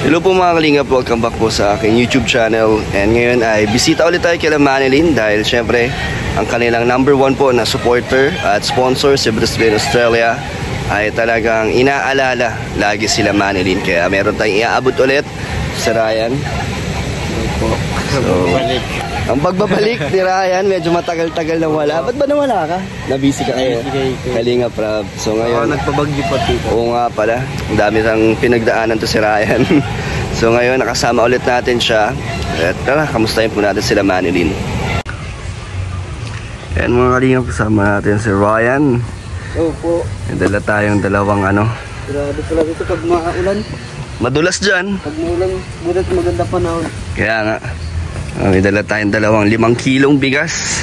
Hello po mga kalingap, welcome back po sa aking YouTube channel. And ngayon ay bisita ulit tayo kay Manilyn dahil syempre ang kanilang #1 po na supporter at sponsor si Brisbane Australia ay talagang inaalala lagi sila Manilyn. Kaya meron tayong iaabot ulit sa Ryan. So, ang pagbabalik ni Ryan, medyo matagal-tagal na wala. Ba't ba nawala ka? Nabisi ka kayo? Kalingap Rob. So ngayon, nagpabagyo pati. Oo nga pala. Ang dami sang pinagdaanan to si Ryan. So ngayon, nakasama ulit natin siya. At tara, kamustahin po natin sila Manilyn. Ayan mga kalingap, kasama natin si Ryan. Opo. Dala tayong dalawang ano. Grabe pala dito pag maulan. Madulas dyan. Pag maulan, bulat maganda panahon. Kaya nga. May dala tayong dalawang 5 kilong bigas.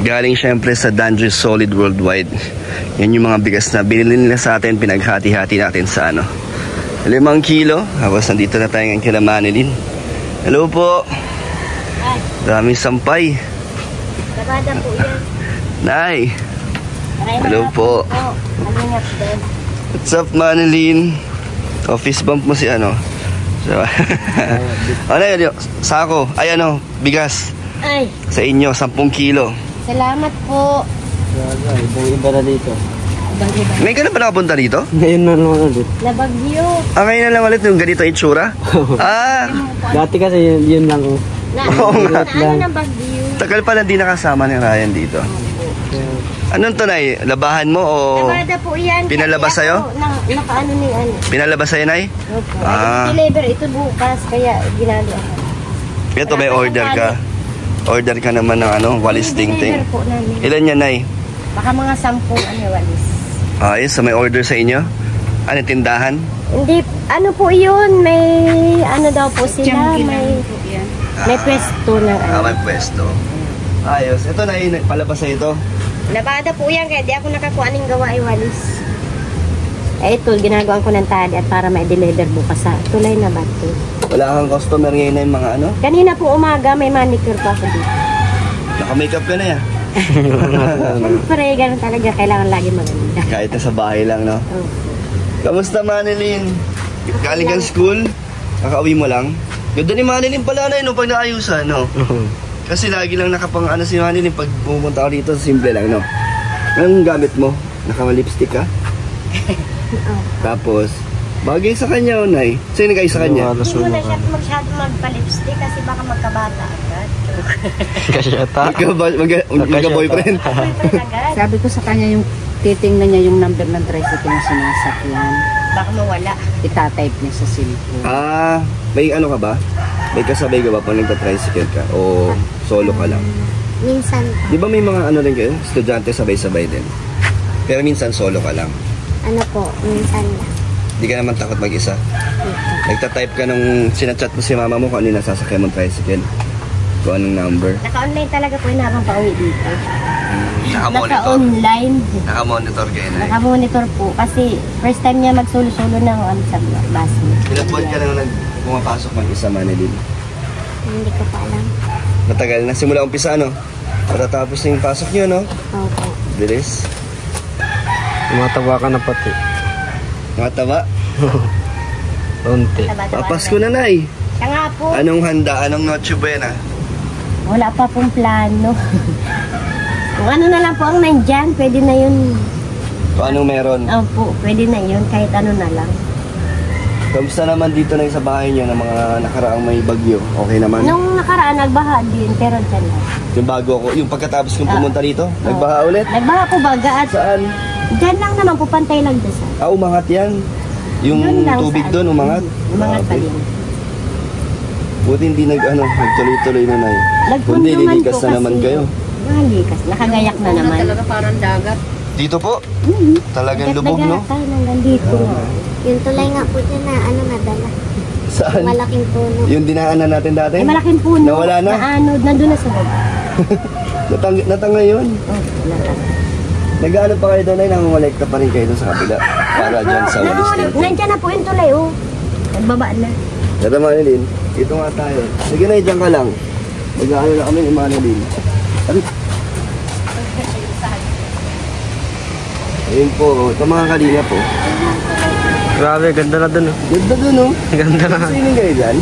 Galing syempre sa Danjus Solid Worldwide. Yan yung mga bigas na binili nila sa atin. Pinaghati-hati natin sa ano 5 kilo. Tapos nandito na tayo ngayon kila Manilyn. Hello po. Daming sampay. Labada po yan. Nay. Hello po. What's up Manilyn? Office bump mo si ano? So, ano yun? Sako. Ay ano, bigas. Ay. Sa inyo, 10 kilo. Salamat po. Ibang-iba na dito. Ngayon ka na ba nakapunta dito? Ngayon na naman ulit. Nabagyo. Ngayon na lang ulit yung ganito itsura? Dati kasi yun lang. Oo nga. Ano ng bagyo? Tagal pala di nakasama ni Ryan dito. Anong to, Nay? Labahan mo o Labada po yan. pinalabas sa'yo? Nakaano ni ano. Pinalabas sa'yo, Nay? Opo. Deliver ito bukas, kaya ginagawa. Ito may order ka. Order ka naman ng ano, walis ting-ting. Deliver po namin. Ilan yan, Nay? Baka mga 10 ano walis. Ayos, so may order sa inyo? Ano, tindahan? Hindi, ano po yun, may ano daw po sila, may pwesto ng ano. May pwesto. Ayos. Ito, Nay, palabas sa ito. Labada po yan, kaya di ako nakakuha ng gawa ay walis. Ito, ginagawa ko ng tali at para ma-deliver bukas sa tulay na bato. Wala kang customer ngayon na yung mga ano? Kanina po umaga, may manicure pa ako dito. Naka-makeup ka na yan. Siyempre, ganun talaga, kailangan lagi maganda. Kahit na sa bahay lang, no? Oh. Kamusta, Manilyn? Galing kang school? Kakauwi mo lang? Ganda ni Manilyn pala na yun, pag naayusan, no? Kasi lagi lang nakapang ano si Manilyn pag pumunta ako dito, simple lang, no? Anong gamit mo? Naka-lipstick ka? Tapos, bagay sa kanya, Nay. Sino nagay sa kanya? Hindi mo na siya masyado magpa-lipstick kasi baka magkabata agad. Kasyata. Magka-boyfriend? Sabi ko sa kanya yung titingnan niya yung number ng tricycle na sinasakyan. Baka mawala. Itatype niya sa cellphone. May ano ka ba? May kasabay ka ba pag nagta-tricycle ka? O solo ka lang? Minsan. Di ba may mga ano rin kayo? Estudyante sabay-sabay din. Pero minsan solo ka lang. Ano po, minsan lang. Di ka naman takot mag-isa. Nagta-type ka nung sinachat mo si mama mo kung ano yung nasasakyan mong tricycle. Kung anong number. Naka-online talaga po yung habang pauwi dito. Naka-monitor. Naka-online. Naka-monitor kayo na. Naka-monitor po kasi first time niya mag-solo-solo ng ano sa bus. Ilang buwan ka lang pumapasok mag-isa, Manilyn? Hindi ko pa alam. Matagal na. Simula umpisa, no? Patatapos na yung pasok nyo, no? Opo. Bilis. Tumataba ka na pati. Mataba. Unti. Papasko na, Nay. Siya nga po. Anong handa? Anong Noche Buena? Wala pa pong plano. Kung ano na lang po ang nandyan, pwede na yun. Kung anong meron? Opo, pwede na yun. Kahit ano na lang. Kamusta naman dito na sa bahay niyo ng mga nakaraang may bagyo? Okay naman? Nung nakaraan, nagbaha din. Pero dyan lang. Yung bago ako, yung pagkatapos kong pumunta dito, nagbaha ulit? Nagbaha po baga at Saan? dyan lang naman po, pantay lang dyan sa. Umangat yan. Yung tubig doon, umangat. Umangat pa din. Buti hindi nagtuloy-tuloy na, Nay. Kundi lilikas na naman kayo. Likas. Nakagayak na naman. Talaga parang dagat. Dito po? Talagang lubog, no? Hanggang dito. Yung tulay nga po dyan na nadala. Saan? Malaking puno. Yung dinaanan natin dati? Ay, malaking puno. Nawala na? Naanod, nandun na sa baba. Natanga yun. Wala na. Nag-ano pa kayo doon ay nangungulekta pa rin kayo doon sa kabila para dyan sa walis din. Nandiyan na po yung tulay, oh. Nagbaba na. Tara Manilyn, dito nga tayo. Sige na, dyan ka lang. Mag-ano na kami ni Manilyn. Ayun po, ito mga kalina po. Grabe, ganda na dun. Ganda dun, no? Ganda na. Swimming kayo dyan?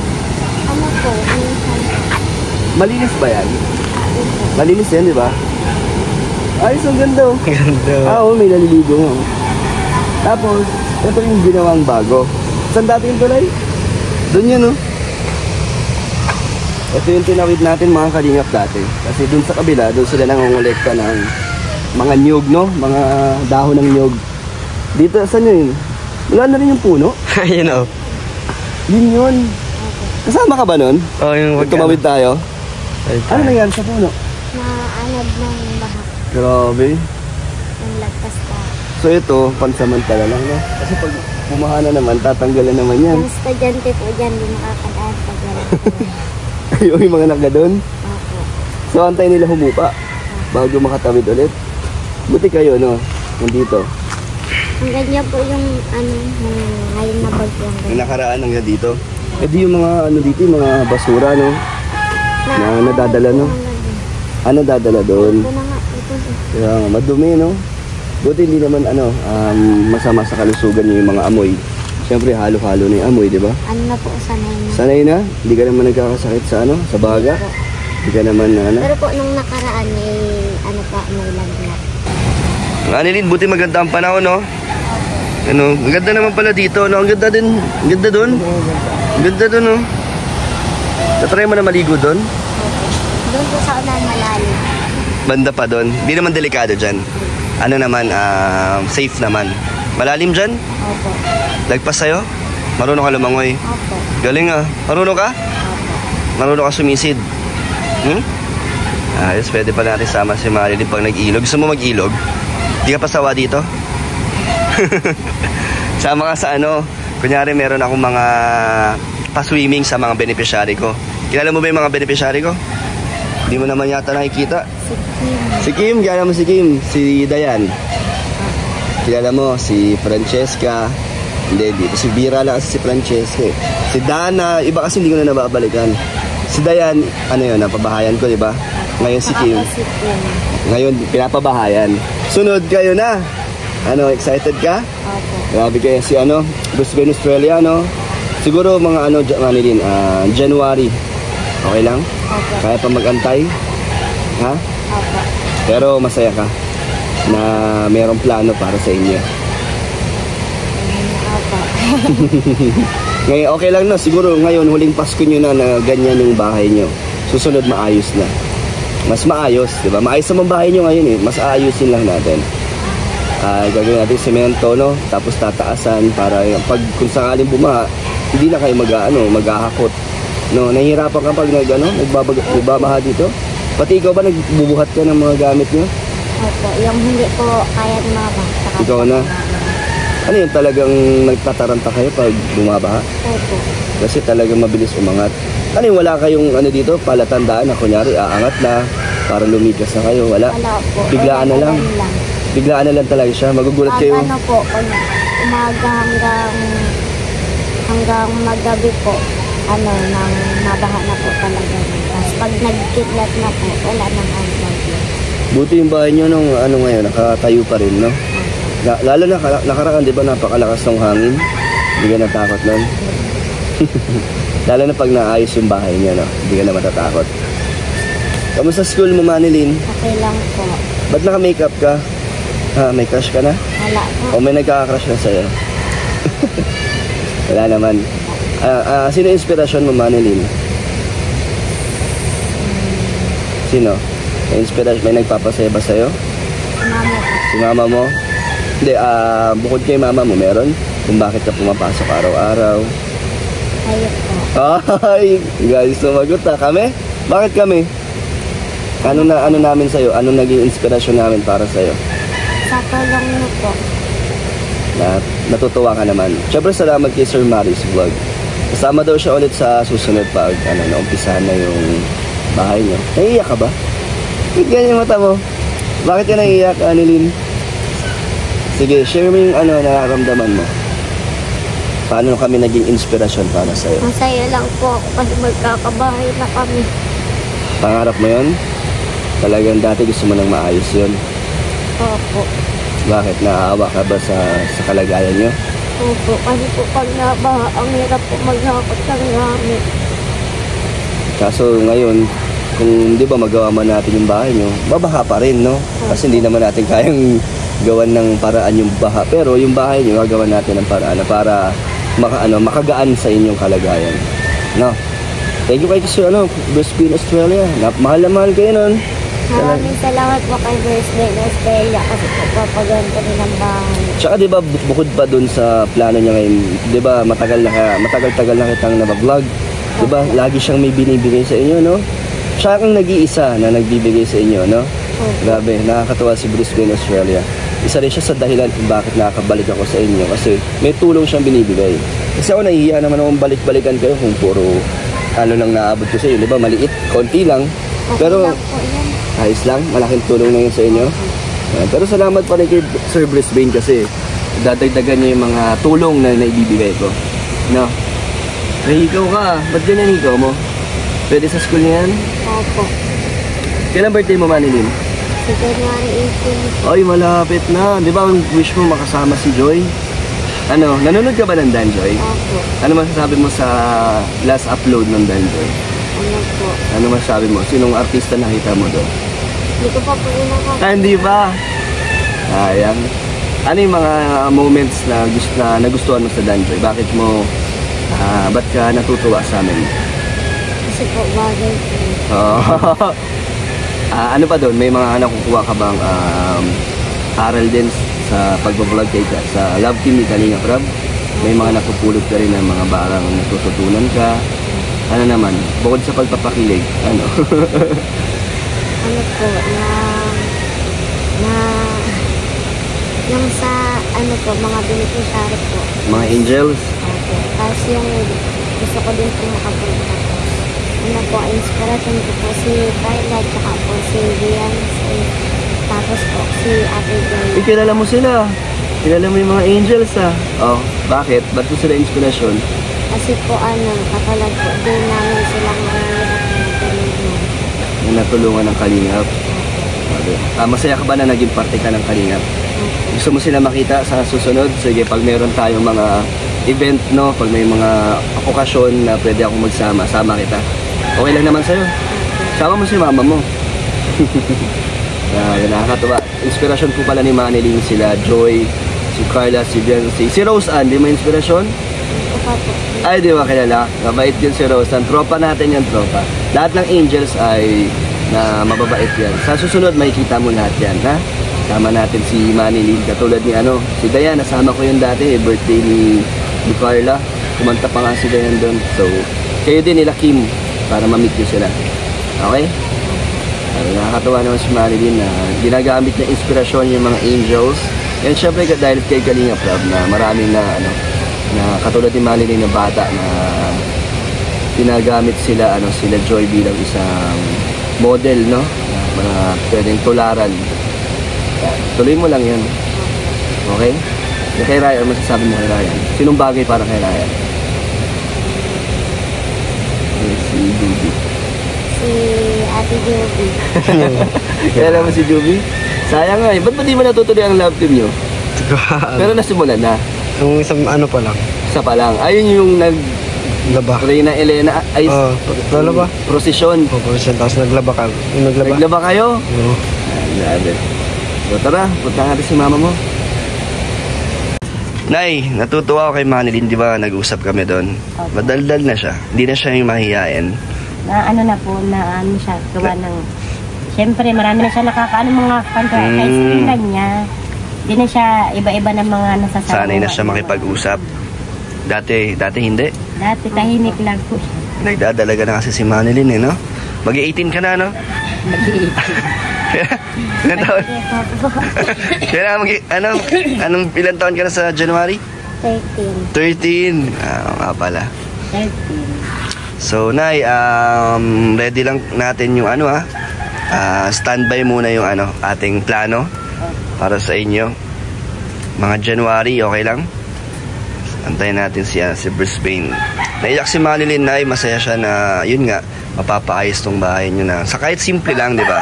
Ano po? Malinis ba yan? Malinis yan, di ba? Ayos, ang ganda, oh. Ganda. Oo, may naliligo mo. Tapos, ito yung ginawang bago. Saan dati yung tulay? Doon yun, oh. Ito yung tinawid natin mga kalingap dati. Kasi doon sa kabila, doon sila nangongolekta ng mga niyog, no? Mga dahon ng niyog. Dito, saan yun? Wala na rin yung puno. Ayun o. Yun yun. Kasama ka ba nun? Oh, yung Pag tumawid tayo? Ay, Ano nangyari sa puno? Naanad ng baha. Grabe. Ng lagpas pa. So ito, pansamantala lang, no? Kasi pag pumaha na naman, tatanggalan naman yan. Yung estudyante po dyan, di makakadaan pag wala. Yung mga nagda doon. Opo. So antay nila humupa bago makatawid ulit. Buti kayo, no? Nandito. Hanggang yan po yung ano, ngayon na bagyo. Yung nakaraan hanggang dito. E di yung mga ano dito, yung mga basura, no? Na nadadala, no? Ano dadala doon? Ito na nga, ito. Kaya nga, madumi, no? Buti hindi naman masama sa kalusugan yung mga amoy. Siyempre halo-halo na yung amoy, di ba? Ano na po, sanay na. Sanay na, hindi ka naman nagkakasakit sa sa baga. Hindi ka naman Pero po nung nakaraan, ano pa, may lagnat. Anilin, buti maganda ang panahon, no? Ano, ang ganda naman pala dito, no? Ang ganda din, ang ganda doon. Ang ganda doon, no? Tatry mo na maligo doon? Doon po sa unan malalim. Banda pa doon. Hindi naman delikado dyan. Ano naman, safe naman. Malalim dyan? Opo. Lagpas sa'yo? Marunong ka lumangoy? Opo. Galing ah. Marunong ka? Opo. Marunong ka sumisid? Ayos, pwede pa natin sama si Marilyn pag nag-ilog. Gusto mo mag-ilog? Di ka pa sawa dito? Sama ka sa kunyari meron akong mga pa-swimming sa mga beneficiary ko. Kilala mo ba yung mga beneficiary ko? Hindi mo naman yata nakikita. Si Kim, kilala mo si Kim? Si Dayan. Kilala mo si Francesca. Hindi, dito si Bira lang kasi si Francesca. Si Dana, iba kasi hindi ko na nababalikan. Si Dayan, napabahayan ko, di ba? Ngayon si Kim. Ngayon, pinapabahayan. Sunod kayo na. Excited ka? Opo. Grabe kayo si Bruce Wayne Australia, no? Siguro mga Manilin, January. Okay lang? Opo. Kaya pa mag-antay? Ha? Opo. Pero masaya ka na mayroong plano para sa inyo. Opo. Ngayon, okay lang no? Siguro ngayon, huling Pasko nyo na ganyan yung bahay nyo. Susunod, maayos na. Mas maayos, di ba? Maayos naman bahay nyo ngayon eh. Mas aayusin lang natin. Gagawin natin semento, no? Tapos tataasan para kung sakaling bumaha, hindi na kayo maghahakot. No, nahihirapan ka pag nagbabaha dito? Pati ikaw ba nagbubuhat ka ng mga gamit nyo? Opo. Yung hindi po kaya ni mama. Saka Ikaw na? Ano yun, talagang nagtataranta kayo pag bumabaha? Opo. Kasi talagang mabilis umangat. Ano yun, wala kayong palatandaan na kunyari aangat na para lumigas na kayo? Wala? Wala po. Biglaan na lang? Biglaan na lang talaga siya. Magugulat kayo. Ano po, pag umaga hanggang magabi po, nang mabaha na po talaga. Tapos pag nagkidlat na po, wala nang bagyo. Buti yung bahay nyo nung ngayon, nakatayo pa rin, no? Lalo na nakaraan, di ba, napakalakas ng hangin? Hindi ka natakot nun? Lalo na pag naayos yung bahay nyo, no? Hindi ka na matatakot. Kamusta school mo, Manilin? Okay lang po. Ba't naka-makeup ka? Ha, may crush ka na? Wala po. O may nagkaka-crush na sa'yo? Wala naman. Sino inspirasyon mo, Manilin? Sino? May nagpapasaya ba sa'yo? Mama po. Si mama mo? Hindi, bukod kay mama mo, meron? Kung bakit ka pumapasok araw-araw? Kayo po. Ay, guys, sumagot ha. Kami? Bakit kami? Ano namin sa'yo? Ano naging inspirasyon namin para sa'yo? Sa tulong niyo po. Natutuwa ka naman. Siyempre, salamat kay Sir Maris Vlog. Kasama daw siya ulit sa susunod pag naumpisahan na yung bahay niyo. Naiiyak ka ba? Bakit ganyan yung mata mo? Bakit ka naiiyak, Anilin? Sige, share mo yung nararamdaman mo. Paano kami naging inspirasyon para sa'yo? Masaya lang po ako kasi magkakabahay na kami. Pangarap mo yun? Talagang dati gusto mo nang maayos yun. Opo. Bakit? Naaawa ka ba sa kalagayan nyo? Opo, kasi po pag nabaha, ang hirap po maghakot ng gamit. Kaso ngayon, kung di ba magawa man natin yung bahay nyo, babaha pa rin, no? Kasi hindi naman natin kayang gawan ng paraan yung baha. Pero yung bahay nyo, gagawan natin ng paraan na para makagaan sa inyong kalagayan. No? Thank you kay Brisbane, Australia. Mahal na mahal kayo nun. Maraming salamat po kay Brisbane, Australia kasi po papaganto rin ang bahay. Tsaka di ba bukod pa dun sa plano niya ngayon, di ba matagal-tagal na kitang nabag-vlog. Di ba lagi siyang may binibigay sa inyo, no? Siya ang nag-iisa na nagbibigay sa inyo, no? Grabe, nakakatawa si Brisbane, Australia. Isa rin siya sa dahilan kung bakit nakakabalik ako sa inyo kasi may tulong siyang binibigay. Kasi ako nahihiya naman akong balik-balikan kayo kung puro lang naabot ko sa inyo. Di ba maliit, konti lang. Pero ayos lang, malaking tulong na yun sa inyo. Pero salamat pa rin kay Sir Brisbane kasi dadagdagan niya yung mga tulong na naibibigay ko. No? Nahikaw ka, ba't ganyan hikaw mo? Pwede sa school niyan? Opo. Kailan birthday mo, Manilin? Sa January 18. Ay, malapit na. Di ba ang wish mo makasama si Joy? Nanonood ka ba ng Dan Joy? Opo. Ano masasabi mo sa last upload ng Dan Joy? Ano po? Ano masasabi mo? Sinong artista nakita mo doon? Hindi ko pa po nakakita. Hindi ba? Ayan. Ano yung mga moments na nagustuhan mo sa Dan Joy? Bakit ba't ka natutuwa sa amin? Kasi po bagay po. Ano pa doon? May mga nakukuha ka bang aral din sa pagbablog kay sa Love Team ni Kalinga Prab? May mga napupulot ka rin ng mga barang natututunan ka? Ano naman? Bukod sa pagpapakilig, ano? Ano po, yung sa, mga beneficiary po. Mga angels? Opo. Tapos yung gusto ko din po makapunta po. Inspiration ko po si Kyla, tsaka po si Beyonce. Tapos po si Ate Joy. Kilala mo sila. Kilala mo yung mga angels, Oh, bakit? Ba't mo sila inspirasyon? Kasi po katulad po din namin silang nangyayarap na tulungan. Na natulungan ng Kalingap. Masaya ka ba na naging parte ka ng Kalingap? Gusto mo sila makita sa susunod? Sige, pag meron tayong mga event, no? Pag may mga okasyon na pwede akong magsama, sama kita. Okay lang naman sa'yo. Sama mo si mama mo. Nakakatawa. Inspirasyon po pala ni Manilin sila Joy, si Carla, si Beyonce. Si Rose Ann, di mo inspirasyon? Ay, di ba kilala? Mabait yun si Rose Ann. Tropa natin yan, tropa. Lahat ng angels ay na mababait yan. Sa susunod, makikita mo lahat yan, ha? Sama natin si Manilin. Katulad ni si Dayan. Nasama ko yun dati. Birthday ni Carla. Kumanta pa nga si Dayan doon. So, kayo din nila Kim para ma-meet nyo sila. Okay? Nakakatawa naman si Manilin na ginagamit niya inspirasyon yung mga angels. And syempre dahil kay Kalinga Prab na maraming na katulad ni Manilin na bata na ginagamit sila sila Joy bilang isang model, no? Na mga pwedeng tularan. Tuloy mo lang yan. Okay? Kay Ryan, masasabi mo kay Ryan? Sinong bagay para kay Ryan? Si Juby. Si Ate Juby. Kaya mo si Juby? Sayang nga ba't ba di mo natutuloy ang love team nyo? Pero nasimulan na. Yung isang pa lang. Isa pa lang. Ayun yung Laba. Reyna Elena ay lalaba. Prosesyon. Prosesyon, tapos naglaba ka. Naglaba kayo? Oo. Grabe. So tara, punta natin si mama mo. Nay, natutuwa ako kay Manilin, di ba? Nag-usap kami doon. Madaldal na siya. Hindi na siya yung mahihain. Na siya, gawa ng... Siyempre, marami na siya mga kanta. Kaispilan niya. Hindi na siya iba-iba ng mga nasasabi. Sanay na siya makipag-usap. Dati hindi. Dati tahimik lang po siya. Nagdadalaga na kasi si Manilin, no? Mag-18 ka na, no? Ilan taon? Anong ilan taon ka na sa January? 13. Nga pala. 13. So, Nay, ready lang natin yung standby muna yung ating plano para sa inyo. Mga January, okay lang? Antayin natin si Brisbane. Naiyak si Manilin, Nay. Masaya siya na, yun nga, mapapaayos tong bahay nyo na. Sa kahit simple lang, di ba?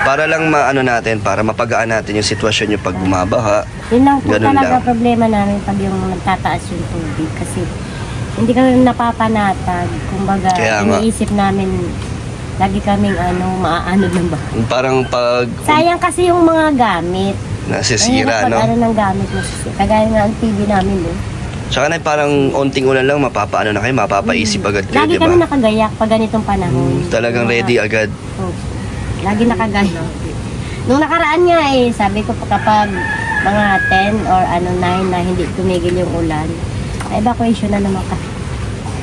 Para lang maano natin, para mapagaan natin yung sitwasyon nyo pag bumabaha. Yun lang po Ganun talaga lang. problema namin pag yung nagtataas yung tubig. Kasi hindi kami napapanatag. Kumbaga, Kaya nga. iniisip namin lagi kaming maaanod ng bahay. Parang pag Sayang kasi yung mga gamit. nasisira, no? Pag ano ng gamit nasisira. Kagaya nga ang TV namin, eh. Tsaka na parang onting ulan lang, mapapaano na kayo, mapapaisip agad kayo, Lagi di ba? kami nakagayak pag ganitong panahon. Talagang ready agad. Oo. Lagi nakagayak. Nung nakaraan nga sabi ko kapag mga 10 or 9 na hindi tumigil yung ulan, evacuation na naman kami.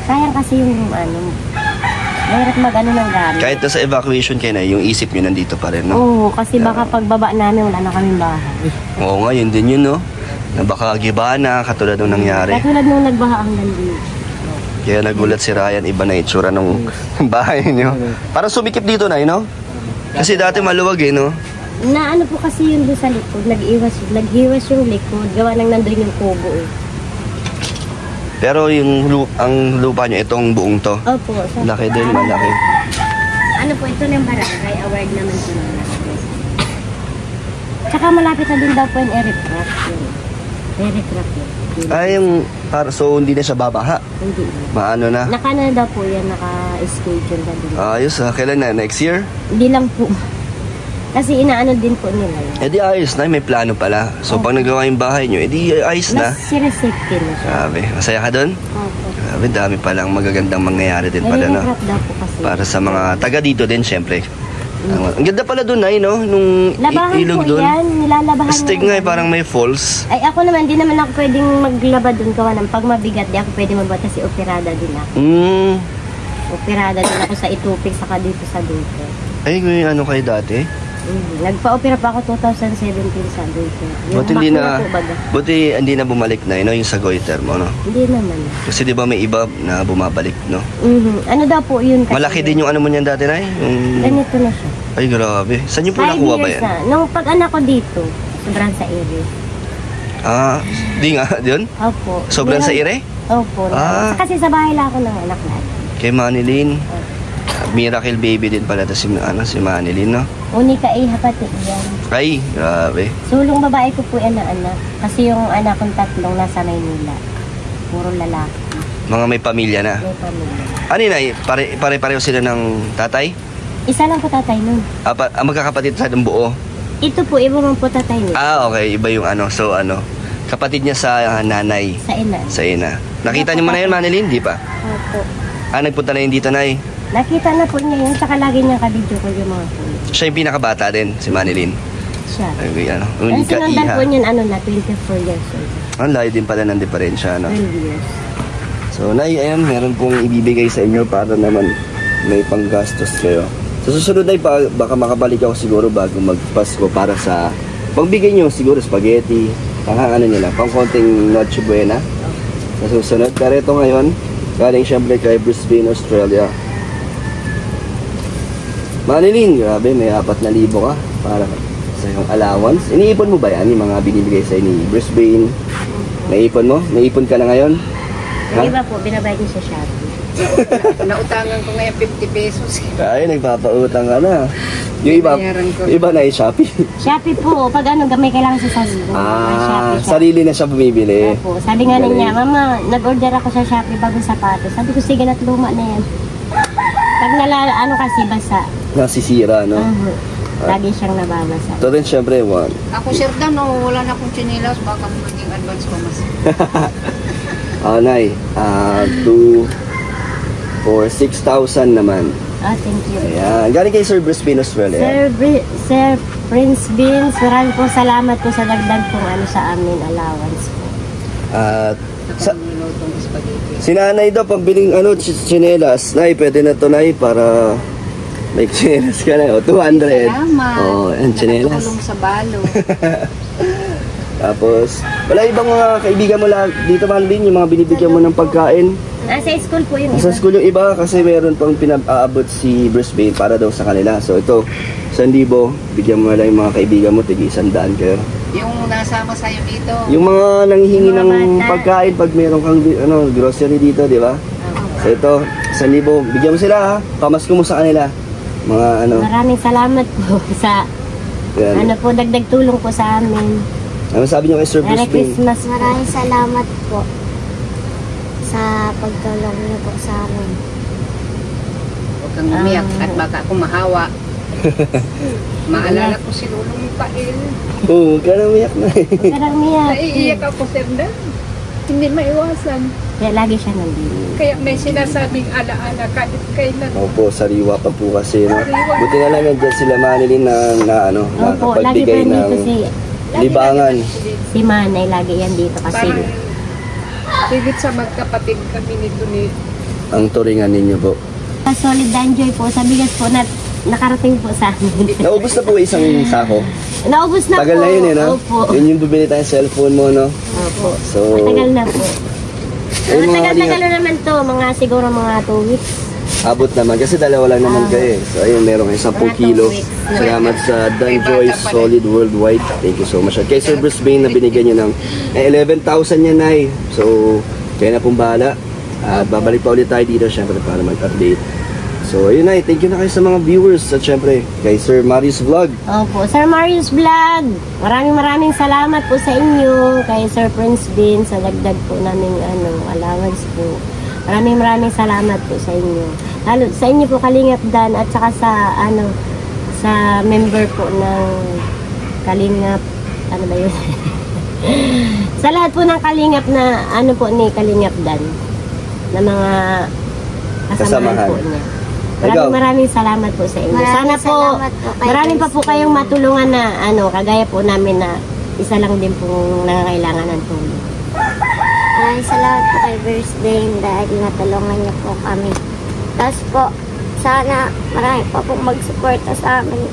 Sayang kasi yung mahirap ng gamit. Kahit nasa evacuation kayo na, yung isip nyo nandito pa rin, no? Oo, kasi baka pagbaba namin wala na kaming bahay. Oo nga, yun din yun, no? Na baka giba na, katulad nung nangyari. Katulad nung nagbaha ang dito. Kaya nagulat si Ryan, iba na itsura ng bahay nyo. Parang sumikip dito na, no? Kasi dati maluwag, no? Na po kasi yun doon sa likod, naghiwas yung likod, gawa nang nandun yung kubo. Pero yung ang lupa nyo, itong buong to. Opo. Laki din, malaki. Ano po, ito na yung barangay, award naman po nila. Tsaka malapit na din daw po yung aircraft yun. Aircraft yun. So hindi na siya babaha. Hindi. Maano na. Naka daw po yan, naka-schedule na din. Ayos ha, kailan na? Next year? Hindi lang po. Kasi inaano din po nila yun. Eh di ayos na, may plano pala. So pag nagawa yung bahay nyo, eh di ayos na. Mas safety na siya. Grabe, masaya ka doon? Opo. Grabe, dami palang magagandang mangyayari din pala, no? Aircraft daw po kasi. Para sa mga taga dito din, syempre. Ang ganda pala doon, ay, no? Nung Labahan ilog po doon. yan, nilalabahan Astig nga, eh, parang may falls. Ay ako naman, di naman ako pwedeng maglaba doon gawa ng pag mabigat, di ako pwede magbuhat kasi operada din ako. Operada din ako sa itupig saka dito sa duto. Ay, may ano kayo dati? Nagpa-opera pa ako 2017 sa duto. Buti hindi na, po baga. buti hindi na bumalik na, no? Yung sa goiter mo, no? Hindi naman. Kasi di ba may iba na bumabalik, no? Ano daw po yun kasi? Malaki din yung ano mo niyan dati, Nay? Yung... Ganito na siya. Ay, grabe. Saan niyo po 5 nakuha ba years yan? na. Nung pag-anak ko dito, sobrang sa ere. Di nga, yun? Opo. Sobrang sa ire? Opo. Kasi sa bahay lang ako ng anak natin. Kay Manilyn. Miracle baby din pala to si Manilyn, no? Unika hapatid yan. Ay, grabe. Sulong babae ko po yan na anak. Kasi yung anak kong tatlong nasa Maynila. Puro lalaki. Mga may pamilya na. May pamilya. Ano yun, Nay? Pare-pareho sila ng tatay? Isa lang po tatay nun. Magkakapatid sa ng buo? Ito po, iba man po tatay nun. Okay. Iba yung ano. So, kapatid niya sa nanay. Sa ina. Sa ina. Nakita niyo mo na yun, Manilyn? Di pa? Opo. Nagpunta na yun dito, Nay? Nakita na po niya yun. Tsaka lagi niya kabidyo ko yung mga po. Siya yung pinakabata din, si Manilyn. Siya. Ay, ano? Ang sinundan po niyan, na 24 years old. Ang layo din pala ng diferensya, no? 12 years. So, Nay, ayan, meron pong ibibigay sa inyo para naman may panggastos kayo. Sa susunod, Nay, baka makabalik ako siguro bago magpasko para sa pagbigay nyo siguro spaghetti, pang pang konting Noche Buena sa susunod. Pero ito ngayon, galing syempre kay Brisbane, Australia. Manilyn, grabe, may 4,000 ka para sa iyong allowance. Iniipon mo ba yan, yung mga binibigay sa ni Brisbane? Naipon mo? Naipon ka na ngayon? Yung iba po, binabayad niya sa Shopee. Nautangan ko ngayon 50 pesos. Ay, nagpapautang ka na. Yung iba na yung Shopee. Shopee po, pag may kailangan sa Shopee. Shopee. Sarili na siya bumibili. Opo, sabi nga niya, Mama, nag-order ako sa Shopee bagong sapatos. Sabi ko, sige na't luma na yan. Pag kasi basa. Nasisira, no? Lagi siyang nababasa. Ito rin, syempre, Ako, Sir Dan, wala na akong chinelas. Baka maging advance ko mas. Nay, 2 for 6,000 naman. Thank you. Ayan. Galing kay Sir Brisbane, Australia. Sir Prince Beans, maraming po salamat po sa dagdag pong sa amin allowance po. Si Nanay daw, pambiling chinelas. Nay, pwede na to, Nay, para may chinelas ka na. 200. Salamat. And chinelas. Nakatulong sa balo. Tapos, wala ibang mga kaibigan mo lang dito, Manilyn, yung mga binibigyan mo ng pagkain. Nasa school po yung Sa school yung iba kasi meron pang pinag-aabot si Brisbane para daw sa kanila. So ito, 1,000, bigyan mo lang yung mga kaibigan mo, tig 100 kayo. Yung nasama sa'yo dito. Yung mga nanghihingi Yung mga ng bata. pagkain pag meron kang grocery dito, di ba? So ito, 1,000. Bigyan mo sila ha. Pamasko mo sa kanila. Mga ano. Maraming salamat po sa Yan. ano po, dagdag tulong po sa amin. Ano sabi niyo kay Sir Merry Bruce Wayne? Christmas po. Maraming salamat po sa pagtulong niyo po sa amin. Huwag kang umiyak at baka ako mahawa. Maalala ko si Lulong Pail. Oo, huwag ka na umiyak na eh. Parang niya. Naiiyak ako, Sir Dan. Hindi maiwasan. Kaya lagi siya nandito. Kaya may sinasabing alaala kahit kailan. Opo, sariwa pa po kasi. No? Buti na lang nandiyan sila Manilin na ano, Opo, lagi pa nakapagbigay yan ng dito libangan. si Manay. Lagi yan dito kasi Parang higit sa magkapatid kami nito ni Ang turingan ninyo po. Solid Danjoy po, sa bigas po na nakarating po sa amin. Naubos na po isang sako. Naubos na Tagal po. na yun eh, no? Opo. Yun yung bibili tayong cellphone mo, no? Opo. So, Matagal na po. ayun, mga Matagal-tagal kalingap, na naman to. Mga siguro mga 2 weeks. abot naman. Kasi dalawa lang naman kayo eh. So, ayun, meron kayo 10 kilo. Salamat sa Danjoy Solid Worldwide. Thank you so much. At kay Sir Bruce Wayne na binigyan nyo ng 11,000 yan, Nay. So, kaya na pong bahala. At babalik pa ulit tayo dito, syempre, para mag-update. So, ayun, Nay. Thank you na kayo sa mga viewers. At syempre, kay Sir Marius Vlog. Opo. Sir Marius Vlog, maraming salamat po sa inyo. Kay Sir Prince Bean sa dagdag po naming allowance po. Maraming salamat po sa inyo. Lalo sa inyo po Kalingap Dan at saka sa sa member po ng Kalingap, ano ba yun? Sa lahat po ng Kalingap na po ni Kalingap Dan na mga kasamahan po niya. Maraming salamat po sa inyo. Maraming Sana po salamat po kay marami pa po Prince kayong matulungan na kagaya po namin na isa lang din pong nangangailangan ng tulong. Maraming salamat po kay Birthday dahil natulungan niyo po kami. Tapos po, sana marami pa pong magsuporta sa amin.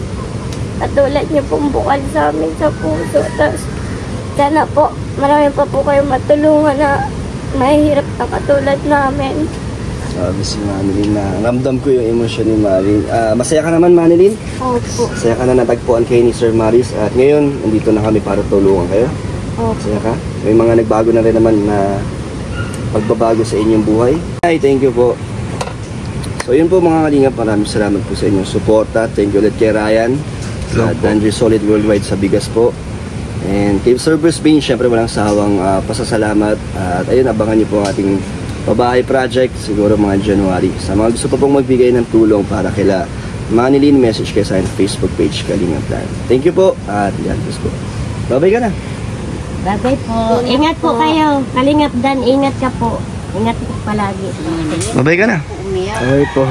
Katulad niyo pong bukal sa amin sa puso. Tapos sana po, marami pa po kayong matulungan na mahihirap na katulad namin. Sabi si Manilin na ramdam ko yung emosyon ni Manilin. Masaya ka naman, Manilin? Opo. Masaya ka na natagpuan kayo ni Sir Marius. At ngayon, nandito na kami para tulungan kayo. Opo. Masaya ka? May mga nagbago na rin naman na pagbabago sa inyong buhay. Hi, thank you po. So yun po mga kalingap, maraming salamat po sa inyong suporta. Thank you ulit kay Ryan sa Danjoy Solid Worldwide sa bigas po. And kay Sir Bruce Wayne, syempre walang sawang pasasalamat. At ayun, abangan niyo po ang ating babae project, siguro mga January. Sa mga gusto pa pong magbigay ng tulong para kila Manilin, message kayo sa aking Facebook page, Kalingap Dan. Thank you po at God bless po. Bye-bye ka na. Bye-bye po. Ingat po kayo. Kalingap Dan, ingat ka po. Ingat po palagi. Bye-bye ka na. umiyak. Ay po.